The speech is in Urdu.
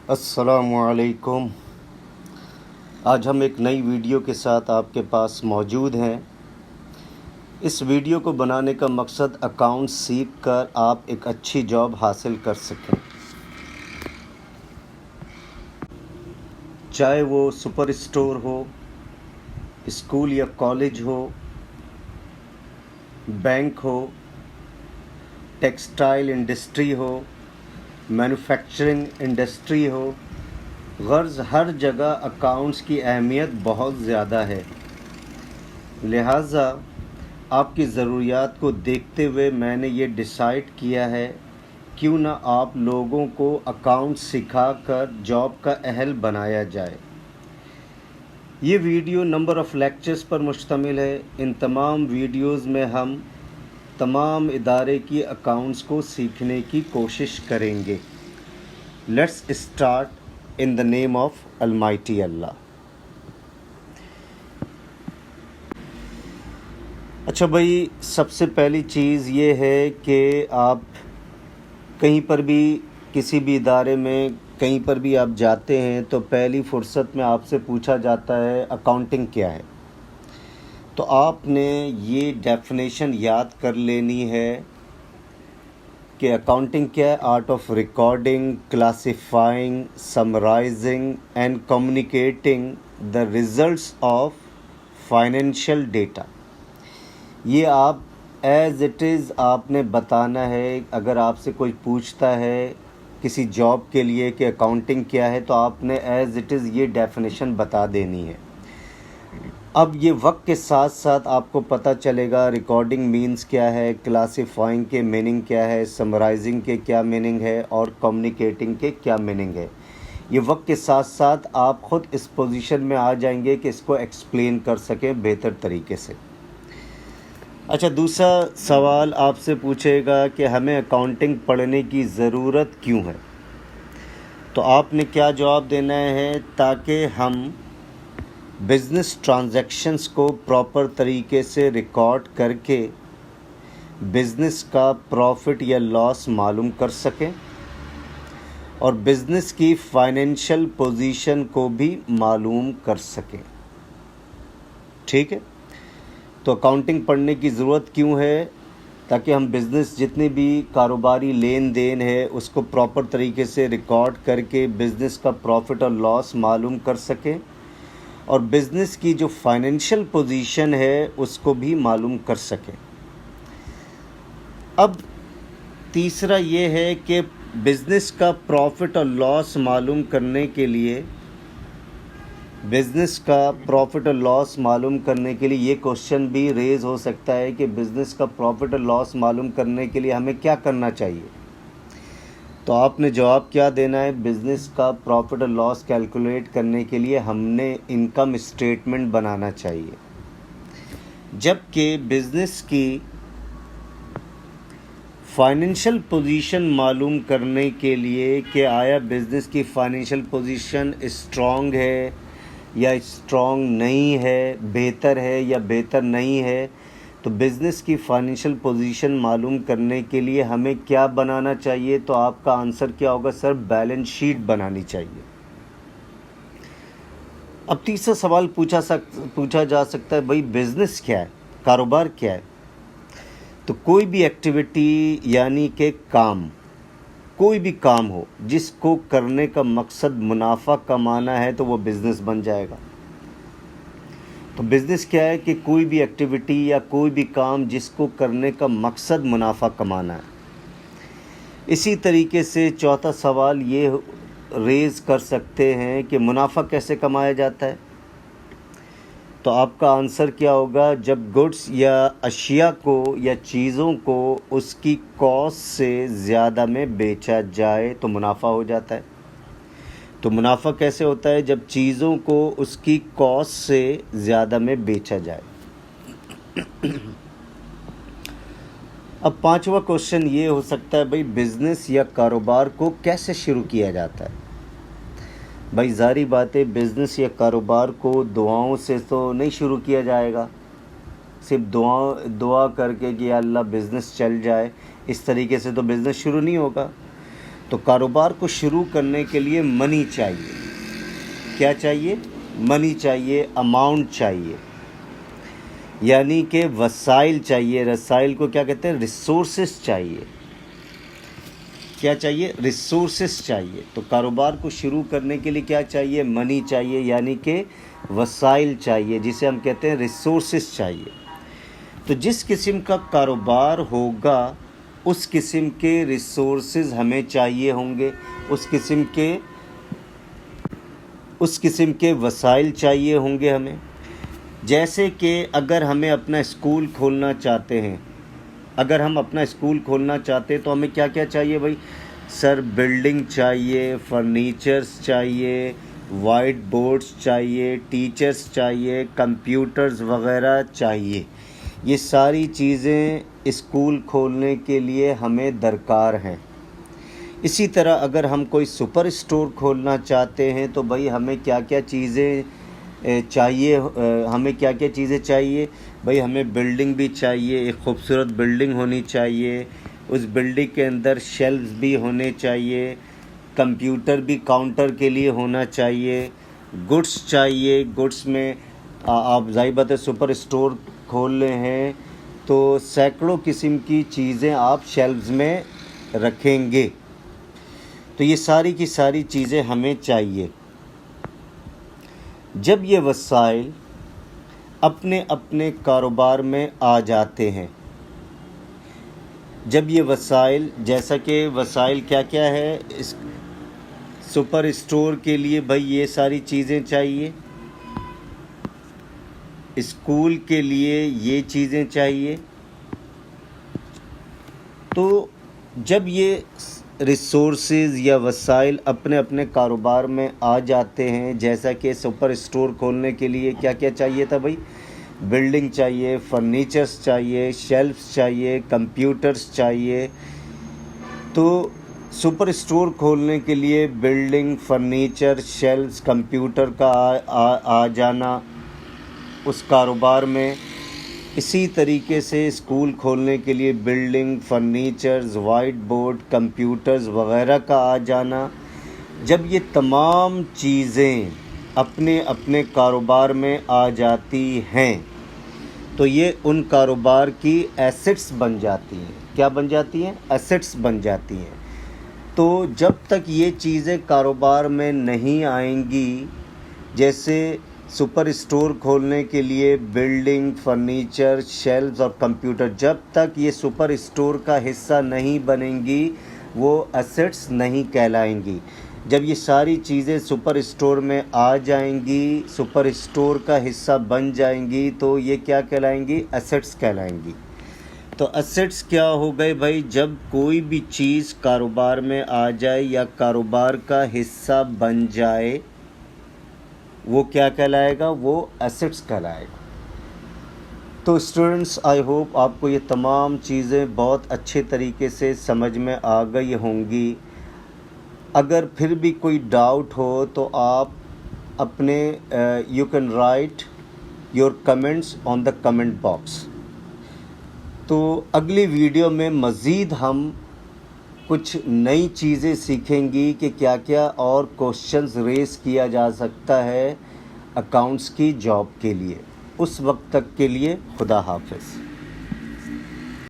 السلام علیکم۔ آج ہم ایک نئی ویڈیو کے ساتھ آپ کے پاس موجود ہیں۔ اس ویڈیو کو بنانے کا مقصد اکاؤنٹ سیکھ کر آپ ایک اچھی جاب حاصل کر سکیں، چاہے وہ سپر اسٹور ہو، اسکول یا کالج ہو، بینک ہو، ٹیکسٹائل انڈسٹری ہو، مینوفیکچرنگ انڈسٹری ہو۔ غرض ہر جگہ اکاؤنٹس کی اہمیت بہت زیادہ ہے، لہٰذا آپ کی ضروریات کو دیکھتے ہوئے میں نے یہ ڈیسائیڈ کیا ہے کیوں نہ آپ لوگوں کو اکاؤنٹ سکھا کر جاب کا اہل بنایا جائے۔ یہ ویڈیو نمبر آف لیکچرز پر مشتمل ہے۔ ان تمام ویڈیوز میں ہم تمام ادارے کی اکاؤنٹس کو سیکھنے کی کوشش کریں گے۔ Let's start in the name of almighty Allah. اچھا بھائی، سب سے پہلی چیز یہ ہے کہ آپ کہیں پر بھی کسی بھی ادارے میں کہیں پر بھی آپ جاتے ہیں تو پہلی فرصت میں آپ سے پوچھا جاتا ہے اکاؤنٹنگ کیا ہے، تو آپ نے یہ ڈیفینیشن یاد کر لینی ہے کہ اکاؤنٹنگ کیا ہے۔ Art of recording, classifying, summarising and communicating the results of financial data. یہ آپ ایز اٹ از آپ نے بتانا ہے۔ اگر آپ سے کوئی پوچھتا ہے کسی جاب کے لیے کہ اکاؤنٹنگ کیا ہے، تو آپ نے ایز اٹ از یہ ڈیفینیشن بتا دینی ہے۔ اب یہ وقت کے ساتھ ساتھ آپ کو پتہ چلے گا ریکارڈنگ مینز کیا ہے، کلاسیفائنگ کے میننگ کیا ہے، سمرائزنگ کے کیا میننگ ہے، اور کمیونیکیٹنگ کے کیا میننگ ہے۔ یہ وقت کے ساتھ ساتھ آپ خود اس پوزیشن میں آ جائیں گے کہ اس کو ایکسپلین کر سکیں بہتر طریقے سے۔ اچھا، دوسرا سوال آپ سے پوچھے گا کہ ہمیں اکاؤنٹنگ پڑھنے کی ضرورت کیوں ہے، تو آپ نے کیا جواب دینا ہے؟ تاکہ ہم بزنس ٹرانزیکشنز کو پراپر طریقے سے ریکارڈ کر کے بزنس کا پروفٹ یا لاس معلوم کر سکیں اور بزنس کی فائنینشیل پوزیشن کو بھی معلوم کر سکیں۔ ٹھیک ہے، تو اکاؤنٹنگ پڑھنے کی ضرورت کیوں ہے؟ تاکہ ہم بزنس جتنے بھی کاروباری لین دین ہے اس کو پراپر طریقے سے ریکارڈ کر کے بزنس کا پروفٹ اور لاس معلوم کر سکیں اور بزنس کی جو فائنینشیل پوزیشن ہے اس کو بھی معلوم کر سکیں۔ اب تیسرا یہ ہے کہ بزنس کا پروفٹ اور لاس معلوم کرنے کے لیے یہ کوشچن بھی ریز ہو سکتا ہے کہ بزنس کا پروفٹ اور لاس معلوم کرنے کے لیے ہمیں کیا کرنا چاہیے، تو آپ نے جواب کیا دینا ہے؟ بزنس کا پروفٹ اور لاس کیلکولیٹ کرنے کے لیے ہم نے انکم اسٹیٹمنٹ بنانا چاہیے، جبکہ بزنس کی فائنینشیل پوزیشن معلوم کرنے کے لیے کہ آیا بزنس کی فائنینشیل پوزیشن اسٹرانگ ہے یا اسٹرانگ نہیں ہے، بہتر ہے یا بہتر نہیں ہے، تو بزنس کی فائنینشیل پوزیشن معلوم کرنے کے لیے ہمیں کیا بنانا چاہیے؟ تو آپ کا آنسر کیا ہوگا؟ سر، بیلنس شیٹ بنانی چاہیے۔ اب تیسرا سوال پوچھا جا سکتا ہے، بھائی بزنس کیا ہے، کاروبار کیا ہے؟ تو کوئی بھی ایکٹیویٹی یعنی کہ کوئی بھی کام ہو جس کو کرنے کا مقصد منافع کمانا ہے تو وہ بزنس بن جائے گا۔ تو بزنس کیا ہے کہ کوئی بھی ایکٹیویٹی یا کوئی بھی کام جس کو کرنے کا مقصد منافع کمانا ہے۔ اسی طریقے سے چوتھا سوال یہ ریز کر سکتے ہیں کہ منافع کیسے کمایا جاتا ہے، تو آپ کا آنسر کیا ہوگا؟ جب گڈس یا اشیاء کو یا چیزوں کو اس کی کاسٹ سے زیادہ میں بیچا جائے تو منافع ہو جاتا ہے۔ تو منافع کیسے ہوتا ہے؟ جب چیزوں کو اس کی کاسٹ سے زیادہ میں بیچا جائے۔ اب پانچواں کوشچن یہ ہو سکتا ہے، بھائی بزنس یا کاروبار کو کیسے شروع کیا جاتا ہے؟ بھائی ظاہری بات ہے، بزنس یا کاروبار کو دعاؤں سے تو نہیں شروع کیا جائے گا، صرف دعا کر کے کہ یا اللہ بزنس چل جائے، اس طریقے سے تو بزنس شروع نہیں ہوگا۔ تو کاروبار کو شروع کرنے کے لیے منی چاہیے. کیا چاہیے؟ منی چاہیے، اماؤنٹ چاہیے، یعنی کہ وسائل چاہیے. رسائل کو کیا کہتے ہیں؟ ریسورسز چاہیے. کیا چاہیے؟ ریسورسز چاہیے. تو کاروبار کو شروع کرنے کے لیے کیا چاہیے؟ منی چاہیے، یعنی کہ وسائل چاہیے، جسے ہم کہتے ہیں ریسورسز چاہیے. تو جس قسم کا کاروبار ہوگا اس قسم کے ریسورسز ہمیں چاہیے ہوں گے، اس قسم کے وسائل چاہیے ہوں گے ہمیں. جیسے کہ اگر ہمیں اپنا اسکول کھولنا چاہتے ہیں، تو ہمیں کیا کیا چاہیے بھائی؟ سر بلڈنگ چاہیے، فرنیچرز چاہیے، وائٹ بورڈز چاہیے، ٹیچرز چاہیے، کمپیوٹرز وغیرہ چاہیے. یہ ساری چیزیں اسکول کھولنے کے لیے ہمیں درکار ہیں. اسی طرح اگر ہم کوئی سپر اسٹور کھولنا چاہتے ہیں تو بھائی ہمیں کیا کیا چیزیں چاہیے؟ بھائی ہمیں بلڈنگ بھی چاہیے، ایک خوبصورت بلڈنگ ہونی چاہیے، اس بلڈنگ کے اندر شیلفز بھی ہونے چاہیے، کمپیوٹر بھی کاؤنٹر کے لیے ہونا چاہیے، گڈس چاہیے. گڈس میں آپ ظاہر بات ہے سپر اسٹور کھول رہے ہیں تو سینکڑوں قسم کی چیزیں آپ شیلفز میں رکھیں گے. تو یہ ساری کی ساری چیزیں ہمیں چاہیے. جب یہ وسائل اپنے اپنے کاروبار میں آ جاتے ہیں، جب یہ وسائل، جیسا کہ وسائل کیا کیا ہے اس سپر اسٹور کے لیے؟ بھائی یہ ساری چیزیں چاہیے، اسکول کے لیے یہ چیزیں چاہیے. تو جب یہ ریسورسز یا وسائل اپنے اپنے کاروبار میں آ جاتے ہیں، جیسا کہ سپر اسٹور کھولنے کے لیے کیا کیا چاہیے تھا بھائی؟ بلڈنگ چاہیے، فرنیچرز چاہیے، شیلفز چاہیے، کمپیوٹرز چاہیے. تو سپر اسٹور کھولنے کے لیے بلڈنگ، فرنیچر، شیلفز، کمپیوٹر کا آ جانا اس کاروبار میں. اسی طریقے سے اسکول کھولنے کے لیے بلڈنگ، فرنیچرز، وائٹ بورڈ، کمپیوٹرز وغیرہ کا آ جانا. جب یہ تمام چیزیں اپنے اپنے کاروبار میں آ جاتی ہیں تو یہ ان کاروبار کی ایسٹس بن جاتی ہیں. کیا بن جاتی ہیں؟ ایسٹس بن جاتی ہیں. تو جب تک یہ چیزیں کاروبار میں نہیں آئیں گی، جیسے سپر اسٹور کھولنے کے لیے بلڈنگ، فرنیچر، شیلفز اور کمپیوٹر، جب تک یہ سپر اسٹور کا حصہ نہیں بنیں گی وہ ایسٹس نہیں کہلائیں گی. جب یہ ساری چیزیں سپر اسٹور میں آ جائیں گی، سپر اسٹور کا حصہ بن جائیں گی، تو یہ کیا کہلائیں گی؟ ایسٹس کہلائیں گی. تو ایسٹس کیا ہو گئے بھائی؟ جب کوئی بھی چیز کاروبار میں آ جائے یا کاروبار کا حصہ بن جائے وہ کیا کہلائے گا؟ وہ ایسٹس کہلائے گا. تو اسٹوڈنٹس، آئی ہوپ آپ کو یہ تمام چیزیں بہت اچھے طریقے سے سمجھ میں آ گئی ہوں گی. اگر پھر بھی کوئی ڈاؤٹ ہو تو آپ اپنے you can write your comments on the comment box. تو اگلی ویڈیو میں مزید ہم کچھ نئی چیزیں سیکھیں گی کہ کیا کیا اور کوشچنز ریز کیا جا سکتا ہے اکاؤنٹس کی جاب کے لیے. اس وقت تک کے لیے خدا حافظ.